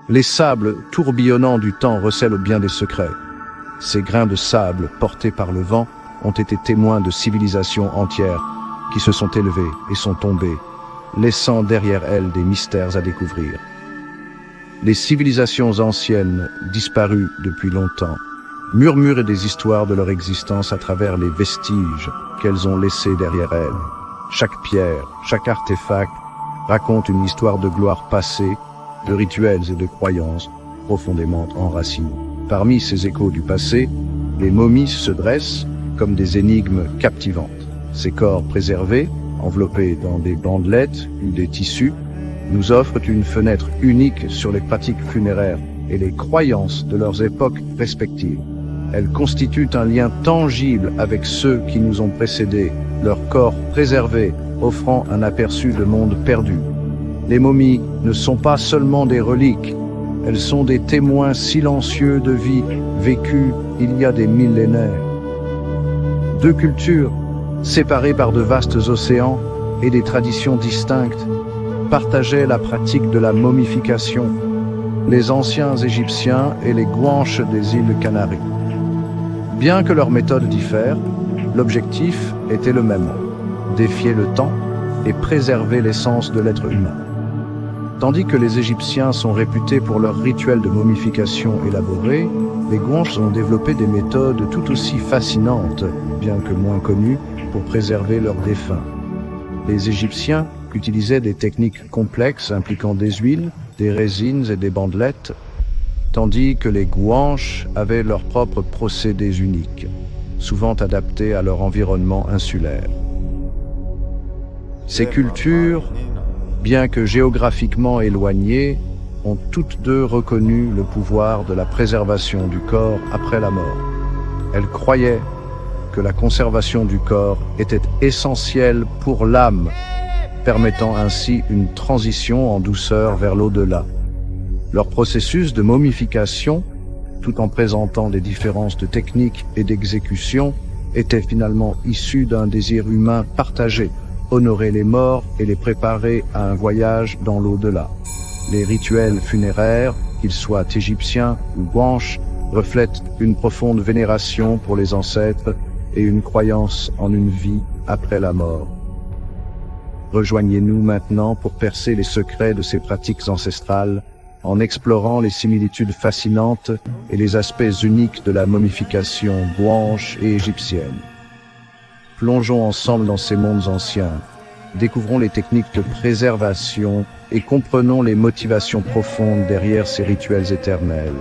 Les sables tourbillonnants du temps recèlent bien des secrets. Ces grains de sable, portés par le vent, ont été témoins de civilisations entières qui se sont élevées et sont tombées, laissant derrière elles des mystères à découvrir. Les civilisations anciennes, disparues depuis longtemps, murmurent des histoires de leur existence à travers les vestiges qu'elles ont laissés derrière elles. Chaque pierre, chaque artefact raconte une histoire de gloire passée, de rituels et de croyances profondément enracinés. Parmi ces échos du passé, les momies se dressent comme des énigmes captivantes. Ces corps préservés, enveloppés dans des bandelettes ou des tissus, nous offrent une fenêtre unique sur les pratiques funéraires et les croyances de leurs époques respectives. Elles constituent un lien tangible avec ceux qui nous ont précédés, leurs corps préservés, offrant un aperçu de monde perdu. Les momies ne sont pas seulement des reliques, elles sont des témoins silencieux de vie vécue il y a des millénaires. Deux cultures, séparées par de vastes océans et des traditions distinctes, partageaient la pratique de la momification, les anciens Égyptiens et les Guanches des îles Canaries. Bien que leurs méthodes diffèrent, l'objectif était le même, défier le temps et préserver l'essence de l'être humain. Tandis que les Égyptiens sont réputés pour leurs rituels de momification élaborés, les Guanches ont développé des méthodes tout aussi fascinantes, bien que moins connues, pour préserver leurs défunts. Les Égyptiens utilisaient des techniques complexes impliquant des huiles, des résines et des bandelettes, tandis que les Guanches avaient leurs propres procédés uniques, souvent adaptés à leur environnement insulaire. Ces cultures, bien que géographiquement éloignées, ont toutes deux reconnu le pouvoir de la préservation du corps après la mort. Elles croyaient que la conservation du corps était essentielle pour l'âme, permettant ainsi une transition en douceur vers l'au-delà. Leur processus de momification, tout en présentant des différences de technique et d'exécution, était finalement issu d'un désir humain partagé, honorer les morts et les préparer à un voyage dans l'au-delà. Les rituels funéraires, qu'ils soient égyptiens ou guanches, reflètent une profonde vénération pour les ancêtres et une croyance en une vie après la mort. Rejoignez-nous maintenant pour percer les secrets de ces pratiques ancestrales en explorant les similitudes fascinantes et les aspects uniques de la momification guanche et égyptienne. Plongeons ensemble dans ces mondes anciens, découvrons les techniques de préservation et comprenons les motivations profondes derrière ces rituels éternels.